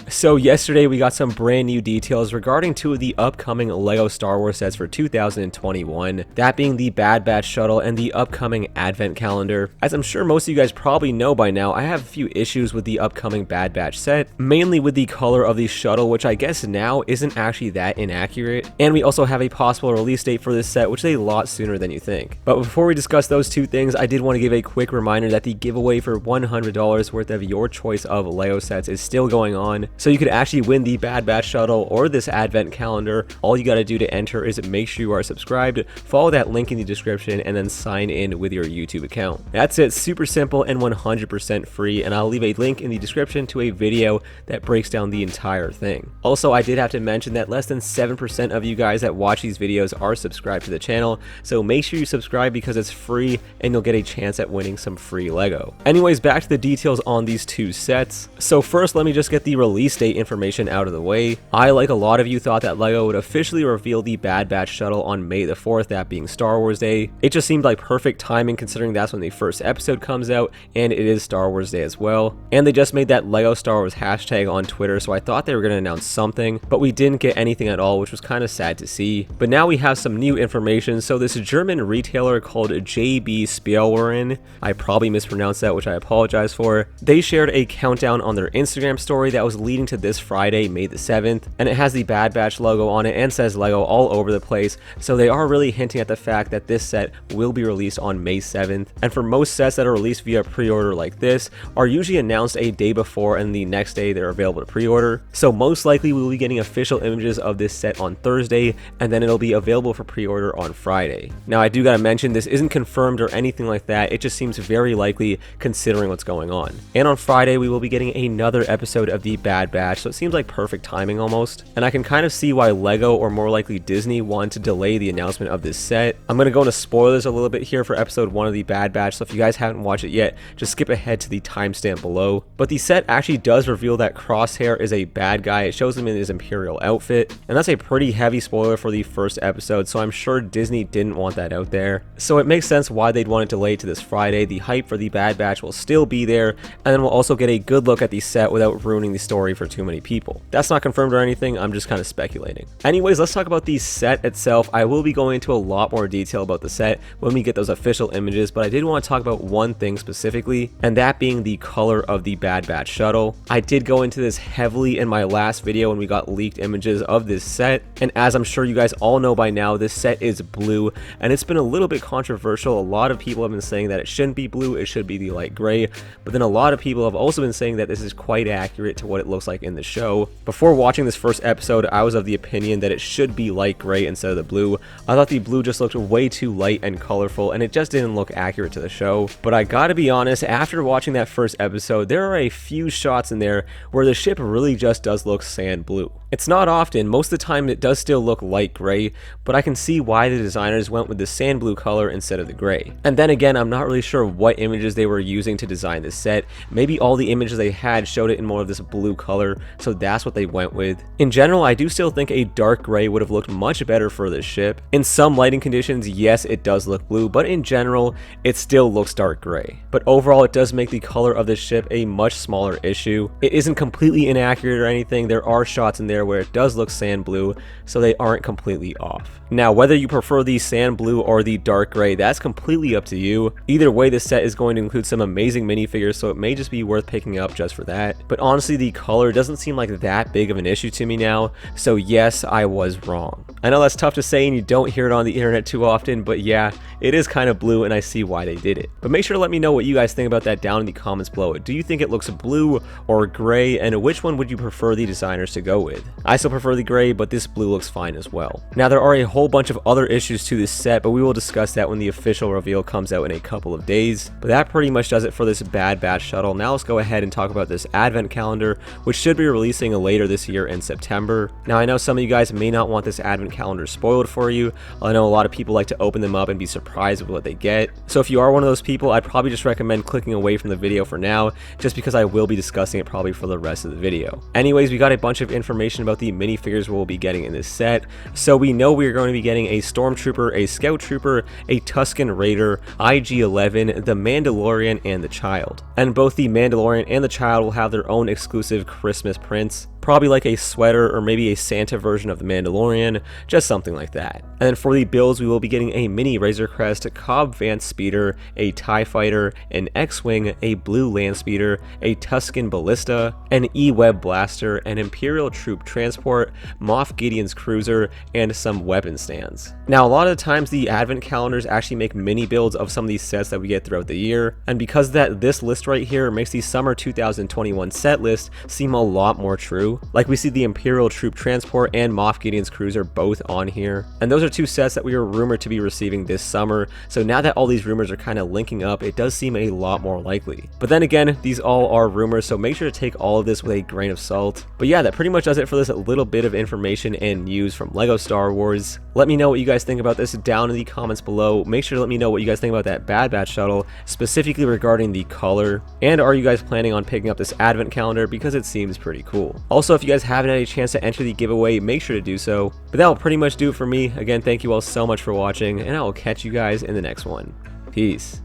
So yesterday we got some brand new details regarding two of the upcoming LEGO Star Wars sets for 2021, that being the Bad Batch Shuttle and the upcoming Advent Calendar. As I'm sure most of you guys probably know by now, I have a few issues with the upcoming Bad Batch set, mainly with the color of the Shuttle, which I guess now isn't actually that inaccurate, and we also have a possible release date for this set, which is a lot sooner than you think. But before we discuss those two things, I did want to give a quick reminder that the giveaway for $100 worth of your choice of LEGO sets is still going on. So you could actually win the Bad Batch Shuttle or this Advent Calendar. All you got to do to enter is make sure you are subscribed, follow that link in the description, and then sign in with your YouTube account. That's it, super simple and 100% free, and I'll leave a link in the description to a video that breaks down the entire thing. Also, I did have to mention that less than 7% of you guys that watch these videos are subscribed to the channel, so make sure you subscribe because it's free and you'll get a chance at winning some free LEGO. Anyways, back to the details on these two sets. So first, let me just get the release date information out of the way. I, like a lot of you, thought that LEGO would officially reveal the Bad Batch Shuttle on May the 4th, that being Star Wars Day. It just seemed like perfect timing considering that's when the first episode comes out and it is Star Wars Day as well. And they just made that LEGO Star Wars hashtag on Twitter, so I thought they were going to announce something, but we didn't get anything at all, which was kind of sad to see. But now we have some new information. So this German retailer called JB Spielwaren, I probably mispronounced that, which I apologize for. They shared a countdown on their Instagram story that was leading to this Friday, May the 7th, and it has the Bad Batch logo on it and says LEGO all over the place, so they are really hinting at the fact that this set will be released on May 7th. And for most sets that are released via pre-order like this, are usually announced a day before and the next day they're available to pre-order. So most likely we will be getting official images of this set on Thursday, and then it'll be available for pre-order on Friday. Now I do gotta mention, this isn't confirmed or anything like that, it just seems very likely considering what's going on. And on Friday we will be getting another episode of the Bad Batch, so it seems like perfect timing almost. And I can kind of see why LEGO, or more likely Disney, wanted to delay the announcement of this set. I'm going to go into spoilers a little bit here for episode 1 of the Bad Batch, so if you guys haven't watched it yet, just skip ahead to the timestamp below. But the set actually does reveal that Crosshair is a bad guy. It shows him in his Imperial outfit, and that's a pretty heavy spoiler for the first episode, so I'm sure Disney didn't want that out there. So it makes sense why they'd want it delayed to this Friday. The hype for the Bad Batch will still be there, and then we'll also get a good look at the set without ruining the story for too many people. That's not confirmed or anything, I'm just kind of speculating. Anyways, let's talk about the set itself. I will be going into a lot more detail about the set when we get those official images, but I did want to talk about one thing specifically, and that being the color of the Bad Batch Shuttle. I did go into this heavily in my last video when we got leaked images of this set, and as I'm sure you guys all know by now, this set is blue, and it's been a little bit controversial. A lot of people have been saying that it shouldn't be blue, it should be the light gray, but then a lot of people have also been saying that this is quite accurate to what it looks like in the show. Before watching this first episode, I was of the opinion that it should be light gray instead of the blue. I thought the blue just looked way too light and colorful, and it just didn't look accurate to the show. But I gotta be honest, after watching that first episode, there are a few shots in there where the ship really just does look sand blue. It's not often, most of the time it does still look light gray, but I can see why the designers went with the sand blue color instead of the gray. And then again, I'm not really sure what images they were using to design this set. Maybe all the images they had showed it in more of this blue color, so that's what they went with. In general, I do still think a dark gray would have looked much better for this ship. In some lighting conditions, yes, it does look blue, but in general, it still looks dark gray. But overall, it does make the color of this ship a much smaller issue. It isn't completely inaccurate or anything. There are shots in there where it does look sand blue, so they aren't completely off. Now, whether you prefer the sand blue or the dark gray, that's completely up to you. Either way, this set is going to include some amazing minifigures, so it may just be worth picking up just for that. But honestly, the color doesn't seem like that big of an issue to me now, so yes, I was wrong. I know that's tough to say and you don't hear it on the internet too often, but yeah, it is kind of blue and I see why they did it. But make sure to let me know what you guys think about that down in the comments below. Do you think it looks blue or gray, and which one would you prefer the designers to go with? I still prefer the gray, but this blue looks fine as well. Now, there are a whole bunch of other issues to this set, but we will discuss that when the official reveal comes out in a couple of days. But that pretty much does it for this Bad Batch Shuttle. Now let's go ahead and talk about this Advent Calendar, which should be releasing later this year in September. Now, I know some of you guys may not want this Advent Calendar spoiled for you. I know a lot of people like to open them up and be surprised with what they get. So if you are one of those people, I'd probably just recommend clicking away from the video for now, just because I will be discussing it probably for the rest of the video. Anyways, we got a bunch of information information about the minifigures we'll be getting in this set. So we know we're going to be getting a Stormtrooper, a Scout Trooper, a Tusken Raider, IG-11, the Mandalorian, and the Child. And both the Mandalorian and the Child will have their own exclusive Christmas prints. Probably like a sweater or maybe a Santa version of the Mandalorian, just something like that. And then for the builds, we will be getting a mini Razor Crest, a Cobb Vanth Speeder, a TIE Fighter, an X-Wing, a Blue Land Speeder, a Tusken Ballista, an E-Web Blaster, an Imperial Troop Transport, Moff Gideon's Cruiser, and some weapon stands. Now, a lot of the times the advent calendars actually make mini builds of some of these sets that we get throughout the year, and because of that, this list right here makes the summer 2021 set list seem a lot more true. Like we see the Imperial Troop Transport and Moff Gideon's Cruiser both on here, and those are two sets that we were rumored to be receiving this summer, so now that all these rumors are kind of linking up, it does seem a lot more likely. But then again, these all are rumors, so make sure to take all of this with a grain of salt. But yeah, that pretty much does it for this little bit of information and news from LEGO Star Wars. Let me know what you guys think about this down in the comments below. Make sure to let me know what you guys think about that Bad Batch shuttle, specifically regarding the color, and are you guys planning on picking up this advent calendar because it seems pretty cool. Also, if you guys haven't had a chance to enter the giveaway, make sure to do so. But that will pretty much do it for me. Again, thank you all so much for watching, and I will catch you guys in the next one. Peace.